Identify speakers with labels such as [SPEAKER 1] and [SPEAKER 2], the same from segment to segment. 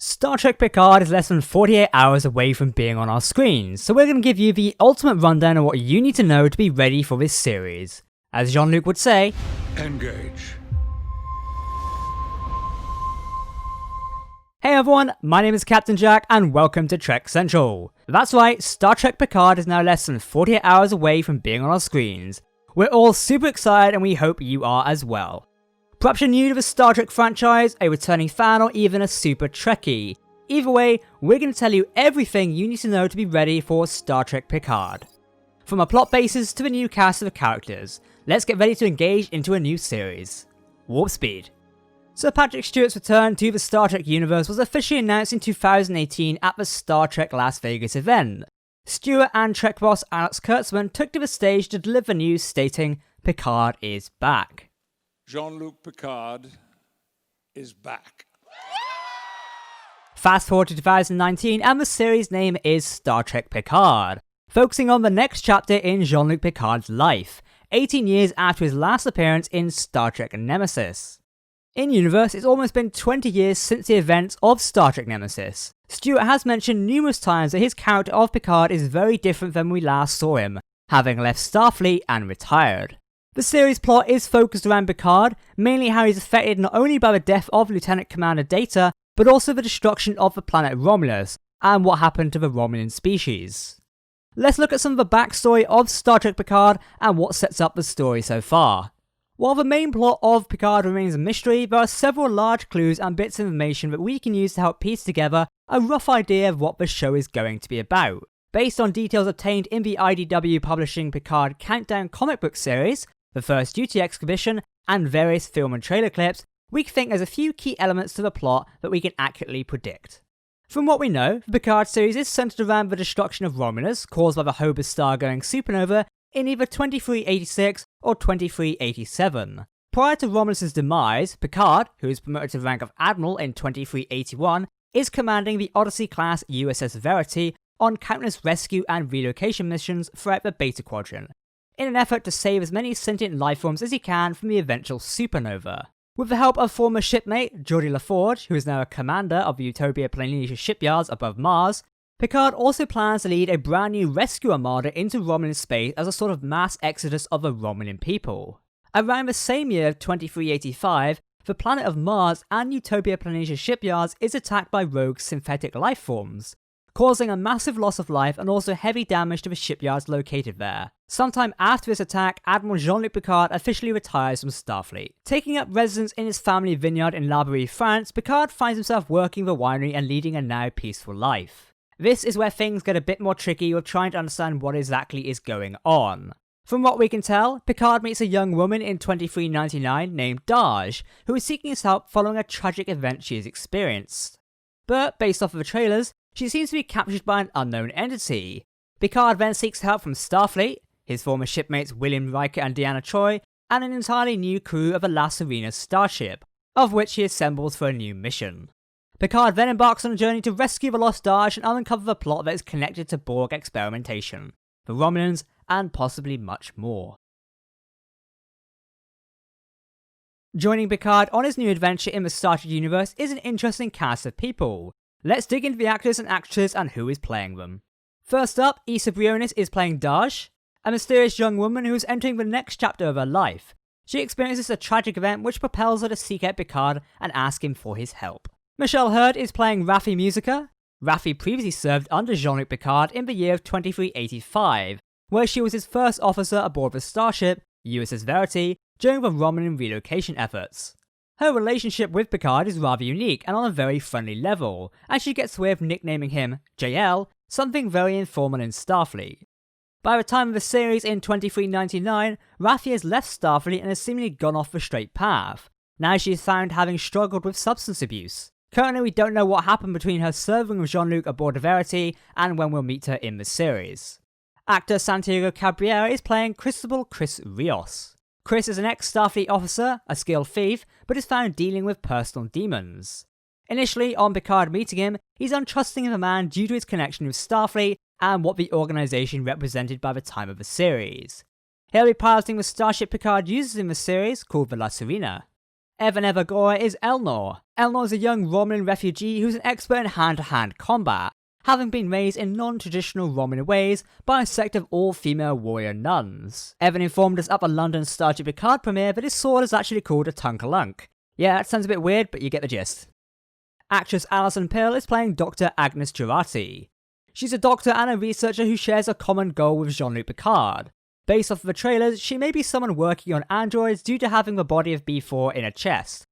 [SPEAKER 1] Star Trek Picard is less than 48 hours away from being on our screens, so we're going to give you the ultimate rundown of what you need to know to be ready for this series. As Jean-Luc would say,
[SPEAKER 2] engage.
[SPEAKER 1] Hey everyone, my name is Captain Jack and welcome to Trek Central. That's right, Star Trek Picard is now less than 48 hours away from being on our screens. We're all super excited and we hope you are as well. Perhaps you're new to the Star Trek franchise, a returning fan, or even a super Trekkie. Either way, we're going to tell you everything you need to know to be ready for Star Trek Picard. From a plot basis to the new cast of characters, let's get ready to engage into a new series. Warp speed. Sir Patrick Stewart's return to the Star Trek universe was officially announced in 2018 at the Star Trek Las Vegas event. Stewart and Trek boss Alex Kurtzman took to the stage to deliver news stating, "Picard is back."
[SPEAKER 2] Jean-Luc Picard is back.
[SPEAKER 1] Fast forward to 2019 and the series name is Star Trek Picard, focusing on the next chapter in Jean-Luc Picard's life, 18 years after his last appearance in Star Trek Nemesis. In-universe, it's almost been 20 years since the events of Star Trek Nemesis. Stewart has mentioned numerous times that his character of Picard is very different than when we last saw him, having left Starfleet and retired. The series plot is focused around Picard, mainly how he's affected not only by the death of Lieutenant Commander Data, but also the destruction of the planet Romulus, and what happened to the Romulan species. Let's look at some of the backstory of Star Trek Picard and what sets up the story so far. While the main plot of Picard remains a mystery, there are several large clues and bits of information that we can use to help piece together a rough idea of what the show is going to be about. Based on details obtained in the IDW publishing Picard Countdown comic book series, the First Duty Expedition, and various film and trailer clips, we think there's a few key elements to the plot that we can accurately predict. From what we know, the Picard series is centered around the destruction of Romulus, caused by the Hobus star-going supernova, in either 2386 or 2387. Prior to Romulus's demise, Picard, who is promoted to the rank of Admiral in 2381, is commanding the Odyssey-class USS Verity on countless rescue and relocation missions throughout the Beta Quadrant, in an effort to save as many sentient lifeforms as he can from the eventual supernova. With the help of former shipmate Geordi LaForge, who is now a commander of the Utopia Planitia shipyards above Mars, Picard also plans to lead a brand new rescue armada into Romulan space as a sort of mass exodus of the Romulan people. Around the same year of 2385, the planet of Mars and Utopia Planitia shipyards is attacked by rogue synthetic lifeforms, causing a massive loss of life and also heavy damage to the shipyards located there. Sometime after this attack, Admiral Jean-Luc Picard officially retires from Starfleet. Taking up residence in his family vineyard in La Brie, France, Picard finds himself working the winery and leading a now peaceful life. This is where things get a bit more tricky with trying to understand what exactly is going on. From what we can tell, Picard meets a young woman in 2399 named Daj, who is seeking his help following a tragic event she has experienced. But, based off of the trailers, she seems to be captured by an unknown entity. Picard then seeks help from Starfleet, his former shipmates William Riker and Deanna Troi, and an entirely new crew of a La Serena starship, of which he assembles for a new mission. Picard then embarks on a journey to rescue the lost Daj and uncover the plot that is connected to Borg experimentation, the Romulans, and possibly much more. Joining Picard on his new adventure in the Star Trek universe is an interesting cast of people. Let's dig into the actors and actresses and who is playing them. First up, Issa Briones is playing Daj, a mysterious young woman who is entering the next chapter of her life. She experiences a tragic event which propels her to seek out Picard and ask him for his help. Michelle Hurd is playing Raffi Musica. Raffi previously served under Jean-Luc Picard in the year of 2385, where she was his first officer aboard the starship, USS Verity, during the Romulan relocation efforts. Her relationship with Picard is rather unique and on a very friendly level, as she gets away with nicknaming him JL, something very informal in Starfleet. By the time of the series in 2399, Raffi has left Starfleet and has seemingly gone off the straight path. Now she is found having struggled with substance abuse. Currently we don't know what happened between her serving with Jean-Luc aboard the Verity and when we'll meet her in the series. Actor Santiago Cabrera is playing Cristobal Chris Rios. Chris is an ex-Starfleet officer, a skilled thief, but is found dealing with personal demons. Initially, on Picard meeting him, he's untrusting of the man due to his connection with Starfleet and what the organisation represented by the time of the series. He'll be piloting the starship Picard uses in the series, called the La Serena. Evan Evagora is Elnor. Elnor is a young Romulan refugee who's an expert in hand-to-hand combat, having been raised in non-traditional Romulan ways by a sect of all-female warrior nuns. Evan informed us at the London Star Trek Picard premiere that his sword is actually called a Tunkalunk. Yeah, that sounds a bit weird, but you get the gist. Actress Alison Pearl is playing Dr. Agnes Jurati. She's a doctor and a researcher who shares a common goal with Jean-Luc Picard. Based off of the trailers, she may be someone working on androids due to having the body of B4 in her chest.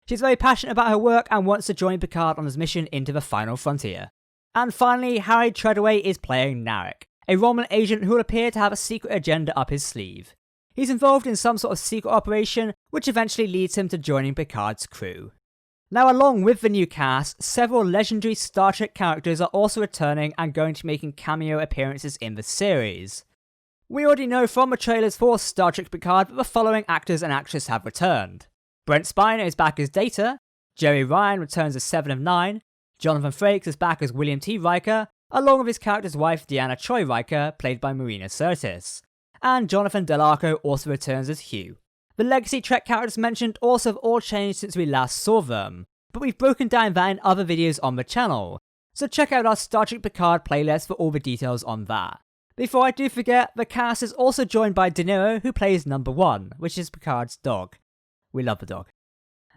[SPEAKER 1] She's very passionate about her work and wants to join Picard on his mission into the final frontier. And finally, Harry Treadaway is playing Narek, a Romulan agent who will appear to have a secret agenda up his sleeve. He's involved in some sort of secret operation, which eventually leads him to joining Picard's crew. Now, along with the new cast, several legendary Star Trek characters are also returning and going to be making cameo appearances in the series. We already know from the trailers for Star Trek Picard that the following actors and actresses have returned. Brent Spiner is back as Data, Jerry Ryan returns as 7 of 9, Jonathan Frakes is back as William T. Riker, along with his character's wife Deanna Troi Riker, played by Marina Sirtis, and Jonathan Del Arco also returns as Hugh. The legacy Trek characters mentioned also have all changed since we last saw them, but we've broken down that in other videos on the channel, so check out our Star Trek Picard playlist for all the details on that. Before I do forget, the cast is also joined by De Niro, who plays Number 1, which is Picard's dog. We love the dog.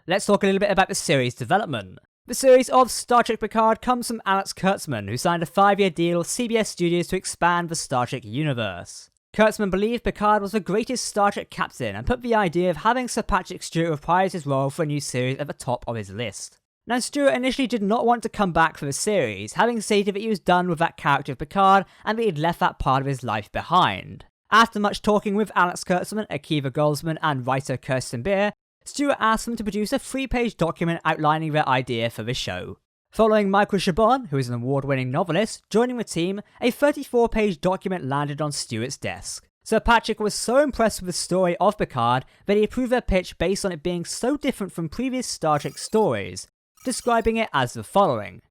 [SPEAKER 1] Let's talk a little bit about the series development. The series of Star Trek Picard comes from Alex Kurtzman, who signed a 5-year deal with CBS Studios to expand the Star Trek universe. Kurtzman believed Picard was the greatest Star Trek captain and put the idea of having Sir Patrick Stewart reprise his role for a new series at the top of his list. Now, Stewart initially did not want to come back for the series, having stated that he was done with that character of Picard and that he'd left that part of his life behind. After much talking with Alex Kurtzman, Akiva Goldsman and writer Kirsten Beer, Stewart asked them to produce a 3-page document outlining their idea for the show. Following Michael Chabon, who is an award-winning novelist, joining the team, a 34-page document landed on Stewart's desk. Sir Patrick was so impressed with the story of Picard that he approved their pitch based on it being so different from previous Star Trek stories, describing it as the following: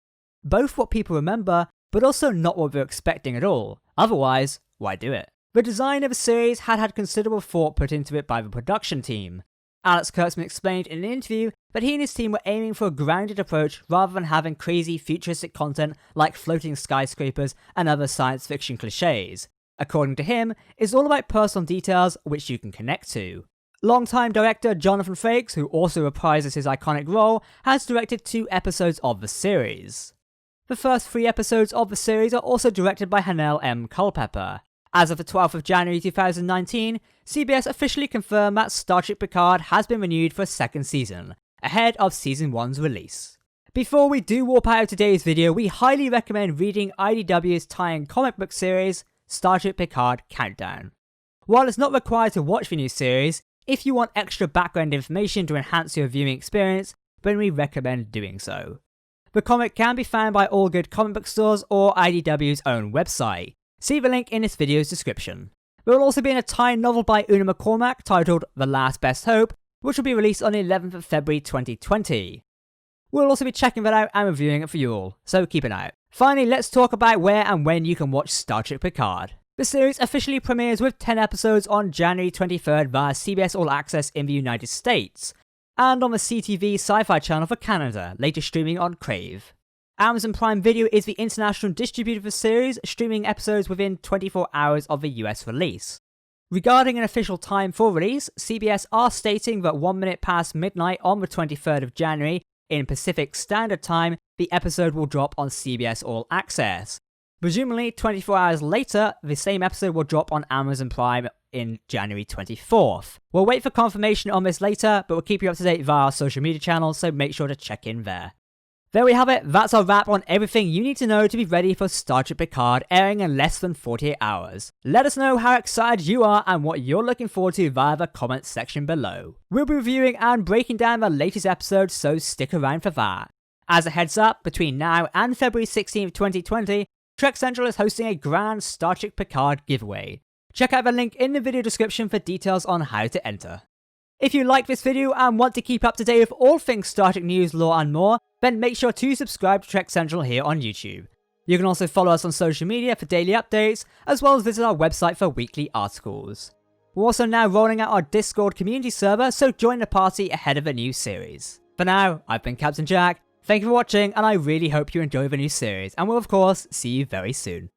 [SPEAKER 1] both what people remember, but also not what they're expecting at all. Otherwise, why do it? The design of the series had considerable thought put into it by the production team. Alex Kurtzman explained in an interview that he and his team were aiming for a grounded approach rather than having crazy futuristic content like floating skyscrapers and other science fiction cliches. According to him, it's all about personal details which you can connect to. Longtime director Jonathan Frakes, who also reprises his iconic role, has directed 2 episodes of the series. The first 3 episodes of the series are also directed by Hanelle M. Culpepper. As of the 12th of January 2019, CBS officially confirmed that Star Trek Picard has been renewed for a 2nd season, ahead of Season 1's release. Before we do warp out of today's video, we highly recommend reading IDW's tie-in comic book series, Star Trek Picard Countdown. While it's not required to watch the new series, if you want extra background information to enhance your viewing experience, then we recommend doing so. The comic can be found by all good comic book stores or IDW's own website. See the link in this video's description. There will also be a tie novel by Una McCormack titled The Last Best Hope, which will be released on the 11th of February 2020. We'll also be checking that out and reviewing it for you all, so keep an eye out. Finally, let's talk about where and when you can watch Star Trek Picard. The series officially premieres with 10 episodes on January 23rd via CBS All Access in the United States, and on the CTV Sci-Fi channel for Canada, later streaming on Crave. Amazon Prime Video is the international distributor of the series, streaming episodes within 24 hours of the US release. Regarding an official time for release, CBS are stating that 1 minute past midnight on the 23rd of January in Pacific Standard Time, the episode will drop on CBS All Access. Presumably, 24 hours later, the same episode will drop on Amazon Prime in January 24th. We'll wait for confirmation on this later, but we'll keep you up to date via our social media channels, so make sure to check in there. There we have it, that's our wrap on everything you need to know to be ready for Star Trek Picard airing in less than 48 hours. Let us know how excited you are and what you're looking forward to via the comments section below. We'll be reviewing and breaking down the latest episode, so stick around for that. As a heads up, between now and February 16th, 2020, Trek Central is hosting a grand Star Trek Picard giveaway. Check out the link in the video description for details on how to enter. If you like this video and want to keep up to date with all things Star Trek news, lore and more, then make sure to subscribe to Trek Central here on YouTube. You can also follow us on social media for daily updates, as well as visit our website for weekly articles. We're also now rolling out our Discord community server, so join the party ahead of a new series. For now, I've been Captain Jack, thank you for watching, and I really hope you enjoy the new series, and we'll of course see you very soon.